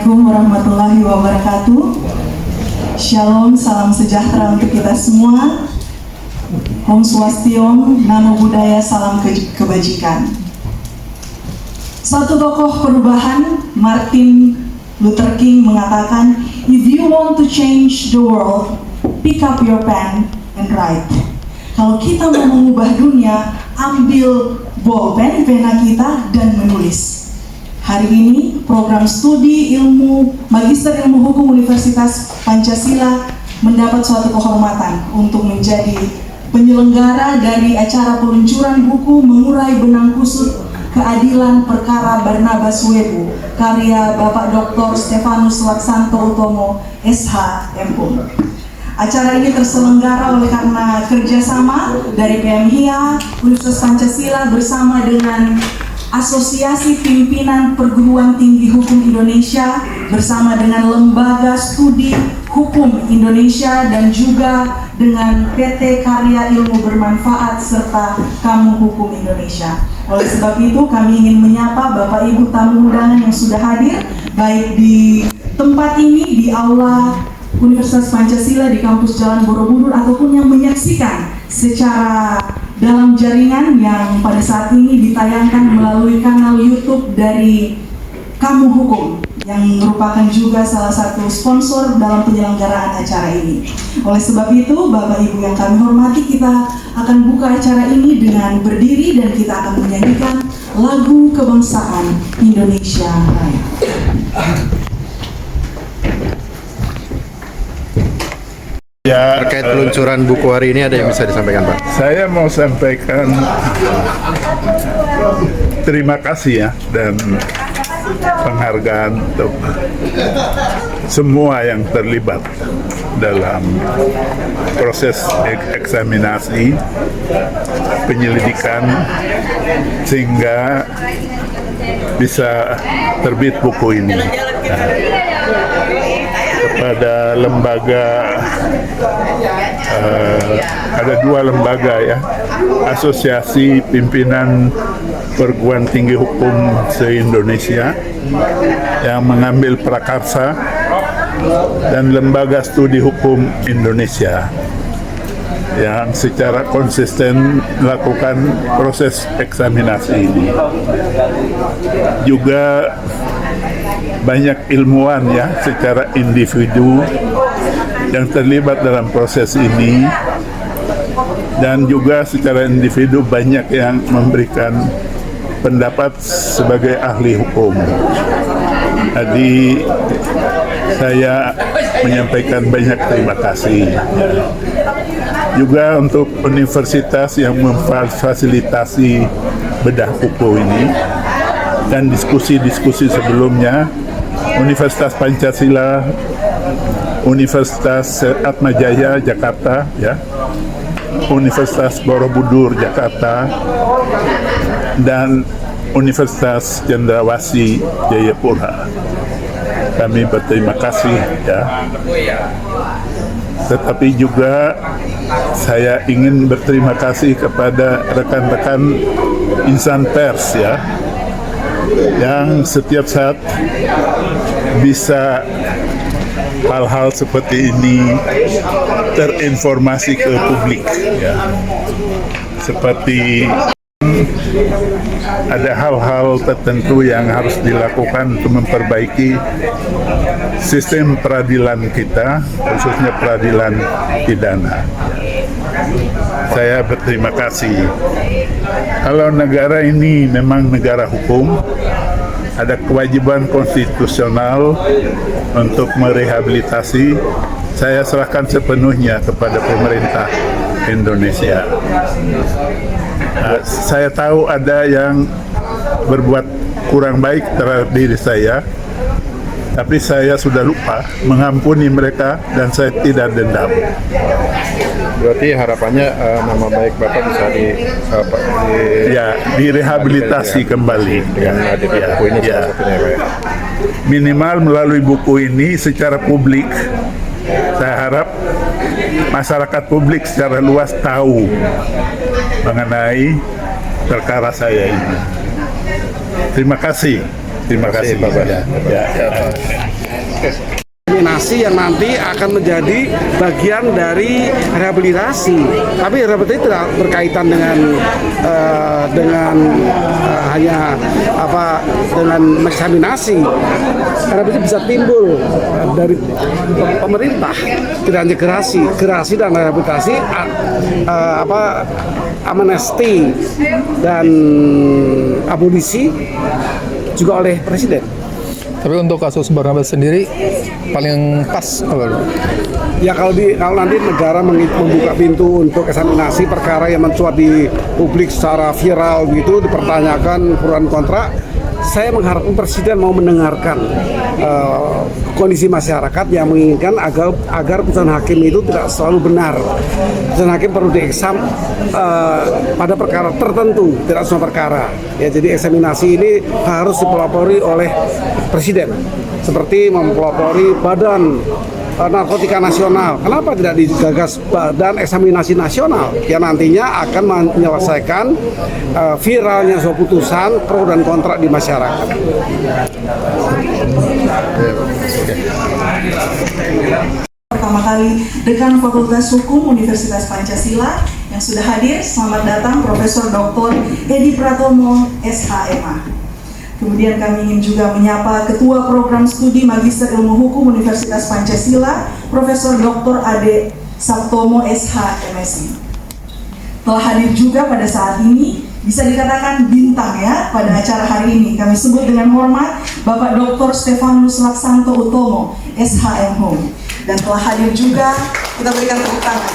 Assalamualaikum warahmatullahi wabarakatuh. Shalom, salam sejahtera untuk kita semua. Om Swastiom, Namo Buddhaya, salam kebajikan. Satu tokoh perubahan, Martin Luther King, mengatakan, "If you want to change the world, pick up your pen and write." Kalau kita mau mengubah dunia, ambil bolpen, pena kita, dan menulis. Hari ini, program studi Magister Ilmu Hukum Universitas Pancasila mendapat suatu kehormatan untuk menjadi penyelenggara dari acara peluncuran buku Mengurai Benang Kusut Keadilan Perkara Barnabas Webu, karya Bapak Dr. Stefanus Laksanto Utomo, SH, M.Pum. Acara ini terselenggara oleh karena kerjasama dari PMHIA, Universitas Pancasila bersama dengan Asosiasi Pimpinan Perguruan Tinggi Hukum Indonesia bersama dengan Lembaga Studi Hukum Indonesia dan juga dengan PT Karya Ilmu Bermanfaat serta Kamu Hukum Indonesia. Oleh sebab itu kami ingin menyapa Bapak Ibu tamu undangan yang sudah hadir baik di tempat ini, di Aula Universitas Pancasila di kampus Jalan Borobudur ataupun yang menyaksikan secara dalam jaringan yang pada saat ini ditayangkan melalui kanal YouTube dari Kamu Hukum yang merupakan juga salah satu sponsor dalam penyelenggaraan acara ini. Oleh sebab itu, Bapak Ibu yang kami hormati, kita akan buka acara ini dengan berdiri dan kita akan menyanyikan lagu kebangsaan Indonesia Raya. Ya, terkait peluncuran buku hari ini ada yang bisa disampaikan, Pak? Saya mau sampaikan terima kasih ya dan penghargaan untuk semua yang terlibat dalam proses eksaminasi penyelidikan sehingga bisa terbit buku ini. Kepada lembaga, ada dua lembaga ya, Asosiasi Pimpinan Perguruan Tinggi Hukum se-Indonesia yang mengambil prakarsa dan Lembaga Studi Hukum Indonesia yang secara konsisten melakukan proses eksaminasi ini. Juga banyak ilmuwan ya secara individu yang terlibat dalam proses ini dan juga secara individu banyak yang memberikan pendapat sebagai ahli hukum. Jadi saya menyampaikan banyak terima kasih. Juga untuk universitas yang memfasilitasi bedah buku ini dan diskusi-diskusi sebelumnya, Universitas Pancasila, Universitas Atmajaya Jakarta, ya, Universitas Borobudur Jakarta, dan Universitas Cendrawasih Jayapura. Kami berterima kasih ya. Tetapi juga saya ingin berterima kasih kepada rekan-rekan insan pers ya, yang setiap saat bisa hal-hal seperti ini terinformasi ke publik ya. Seperti ada hal-hal tertentu yang harus dilakukan untuk memperbaiki sistem peradilan kita, khususnya peradilan pidana. Saya berterima kasih. Kalau negara ini memang negara hukum, ada kewajiban konstitusional untuk merehabilitasi. Saya serahkan sepenuhnya kepada pemerintah Indonesia. Saya tahu ada yang berbuat kurang baik terhadap diri saya, tapi saya sudah lupa mengampuni mereka dan saya tidak dendam. Berarti harapannya nama baik Bapak bisa direhabilitasi kembali dengan adanya buku ini salah satunya, Pak. Minimal melalui buku ini secara publik, saya harap masyarakat publik secara luas tahu mengenai perkara saya ini. Terima kasih. Pak. Ya. yang nanti akan menjadi bagian dari rehabilitasi. Tapi rehabilitasi tidak berkaitan dengan hanya dengan eksaminasi. Rehabilitasi bisa timbul dari pemerintah, tidak hanya gerasi dan rehabilitasi, amnesti dan abolisi juga oleh presiden. Tapi untuk kasus Barnabas sendiri paling pas apa? Ya kalau nanti negara membuka pintu untuk eksaminasi perkara yang mencuat di publik secara viral gitu, dipertanyakan pro dan kontra, saya mengharapkan presiden mau mendengarkan kondisi masyarakat yang menginginkan agar putusan hakim itu tidak selalu benar. Putusan hakim perlu dieksam pada perkara tertentu, tidak semua perkara. Ya, jadi eksaminasi ini harus dipelopori oleh presiden, seperti mempelopori Badan Narkotika Nasional. Kenapa tidak digagas Badan Eksaminasi Nasional yang nantinya akan menyelesaikan viralnya sebuah putusan pro dan kontra di masyarakat. Pertama kali Dekan Fakultas Hukum Universitas Pancasila yang sudah hadir, selamat datang Profesor Dr. Edi Pratomo, SHMA. Kemudian kami ingin juga menyapa Ketua Program Studi Magister Ilmu Hukum Universitas Pancasila, Profesor Dr. Ade Saptomo, SH, MSI. Telah hadir juga pada saat ini, bisa dikatakan bintang ya pada acara hari ini. Kami sebut dengan hormat Bapak Dr. Stefanus Laksanto Utomo, SH, MHum. Dan telah hadir juga, kita berikan tepuk tangan,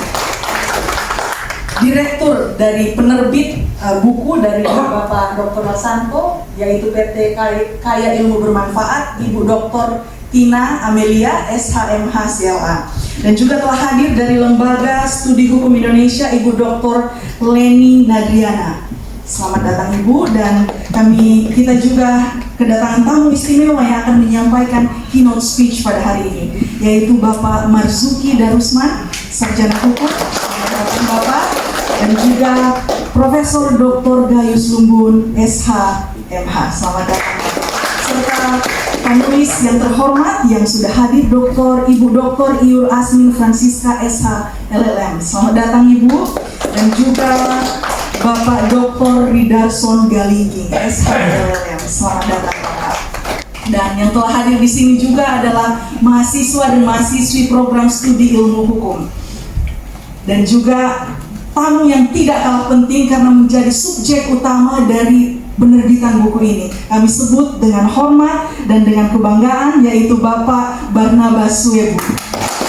Direktur dari penerbit buku dari Bapak Dr. Laksanto, yaitu PT Kaya Ilmu Bermanfaat, Ibu Dr. Tina Amelia, SHMH CLA. Dan juga telah hadir dari Lembaga Studi Hukum Indonesia, Ibu Dr. Leni Nadriana. Selamat datang Ibu, dan kita juga kedatangan tamu istimewa yang akan menyampaikan keynote speech pada hari ini, yaitu Bapak Marzuki Darusman, Sarjana Hukum. Selamat datang Bapak. Dan juga Profesor Dr. Gayus Lumbun, SH, MH. Selamat datang. Serta panelis yang terhormat yang sudah hadir, Ibu Dr. Iur Asmin Francisca, SH, LLM. Selamat datang Ibu. Dan juga Bapak Dr. Ridarson Galinggi, SH, LLM. Selamat datang Bapak. Dan yang telah hadir di sini juga adalah mahasiswa dan mahasiswi program studi ilmu hukum. Dan juga tamu yang tidak kalah penting karena menjadi subjek utama dari penerbitan buku ini. Kami sebut dengan hormat dan dengan kebanggaan, yaitu Bapak Barnabas Suebu.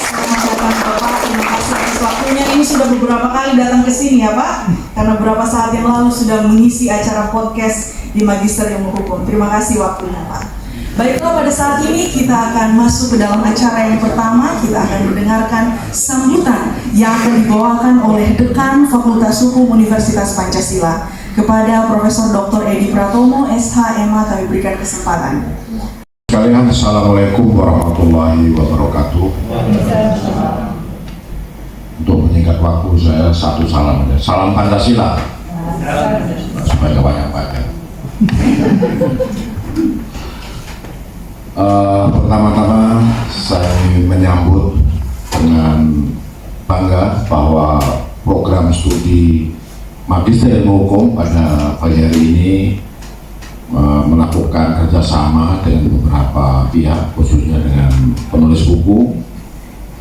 Selamat datang Bapak, terima kasih atas waktunya. Ini sudah beberapa kali datang ke sini ya Pak, karena beberapa saat yang lalu sudah mengisi acara podcast di Magister Ilmu Hukum. Terima kasih waktunya Pak. Baiklah, pada saat ini kita akan masuk ke dalam acara yang pertama. Kita akan mendengarkan sambutan yang akan dibawakan oleh Dekan Fakultas Hukum Universitas Pancasila kepada Profesor Dr. Edi Pratomo, SHMA. Kami berikan kesempatan. Sekalian, Assalamualaikum warahmatullahi wabarakatuh. Untuk menyingkat waktu, saya satu salam aja. Salam Pancasila. Supaya banyak-banyak. Pertama-tama saya ingin menyambut dengan bangga bahwa program studi Magister Ilmu Hukum pada pagi hari ini melakukan kerjasama dengan beberapa pihak, khususnya dengan penulis buku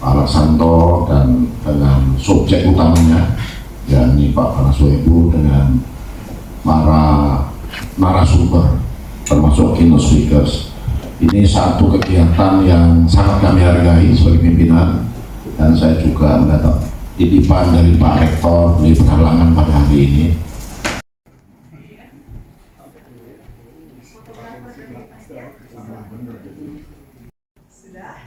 Pak Laksanto dan dengan subjek utamanya yakni Pak Parasuebu dengan para narasumber termasuk keynote speakers. Ini satu kegiatan yang sangat kami hargai sebagai pimpinan, dan saya juga mendapat titipan dari Pak Rektor di Pekalongan pada hari ini. Sudah?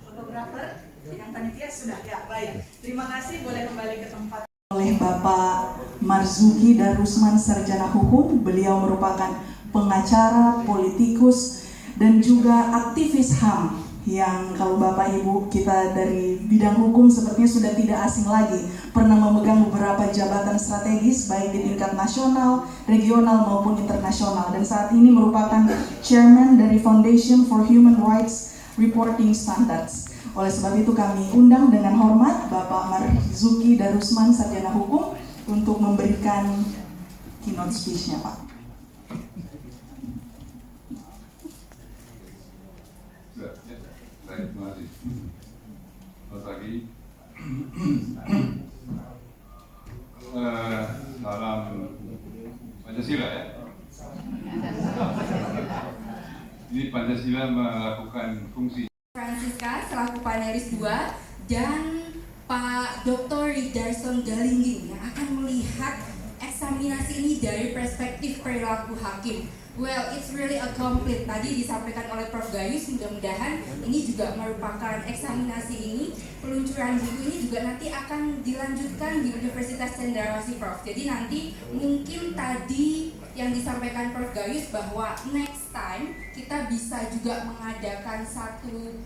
Fotografer yang panitia sudah ya, baik. Terima kasih, boleh kembali ke tempat. Oleh Bapak Marzuki Darusman, Sarjana Hukum. Beliau merupakan pengacara, politikus, dan juga aktivis HAM yang kalau Bapak Ibu kita dari bidang hukum sepertinya sudah tidak asing lagi, pernah memegang beberapa jabatan strategis baik di tingkat nasional, regional maupun internasional, dan saat ini merupakan chairman dari Foundation for Human Rights Reporting Standards. Oleh sebab itu kami undang dengan hormat Bapak Marzuki Darusman, sarjana hukum, untuk memberikan keynote speech-nya, Pak. Terima kasih. Selamat pagi. Salam Pancasila ya. Ini Pancasila melakukan fungsi. Francisca selaku panelis 2 dan Pak Dr. Ridarson Galingging yang akan melihat eksaminasi ini dari perspektif perilaku hakim. Well, it's really a complete. Tadi disampaikan oleh Prof. Gayus, mudah-mudahan ini juga merupakan eksaminasi ini, peluncuran buku ini juga nanti akan dilanjutkan di Universitas Cendrawasih, Prof. Jadi nanti mungkin tadi yang disampaikan Prof. Gayus bahwa next time kita bisa juga mengadakan satu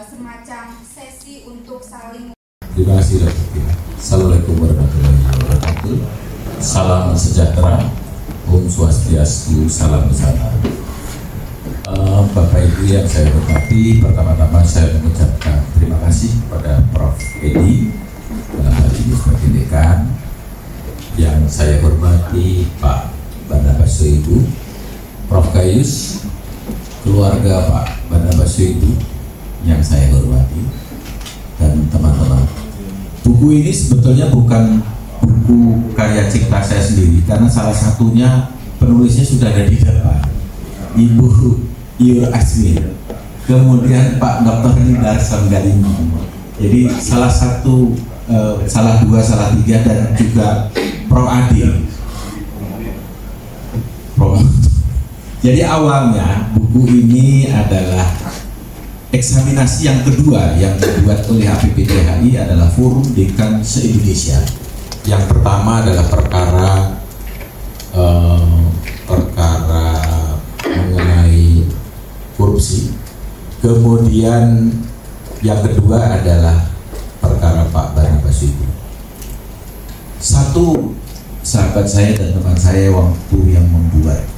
semacam sesi untuk saling. Terima kasih Dr. Assalamualaikum warahmatullahi wabarakatuh. Salam sejahtera. Om Swastiastu, salam bersama. Bapak Ibu yang saya hormati, pertama-tama saya mengucapkan terima kasih kepada Prof. Edi dalam hal ini sebagai dekan. Yang saya hormati Pak Barnabas Soebu, Prof. Gayus, keluarga Pak Barnabas Soebu yang saya hormati, dan teman-teman. Buku ini sebetulnya bukan buku karya cipta saya sendiri, karena salah satunya penulisnya sudah ada di depan, Ibu Yur Asmir, kemudian Pak Dr. Ridarson Galingging. Jadi salah satu, salah dua, salah tiga, dan juga Pro Adil. Jadi awalnya buku ini adalah eksaminasi yang kedua yang dibuat oleh HPPTHI adalah Forum Dekan se-Indonesia. Yang pertama adalah perkara mengenai korupsi. Kemudian yang kedua adalah perkara Pak Barnabas itu. Satu sahabat saya dan teman saya waktu yang membuat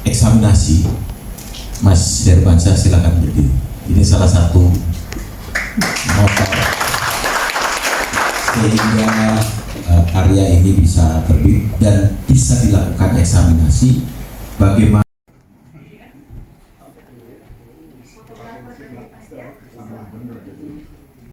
eksaminasi, Mas Hermansyah, silakan berdiri. Ini salah satu motor sehingga karya ini bisa terbit dan bisa dilakukan eksaminasi bagaimana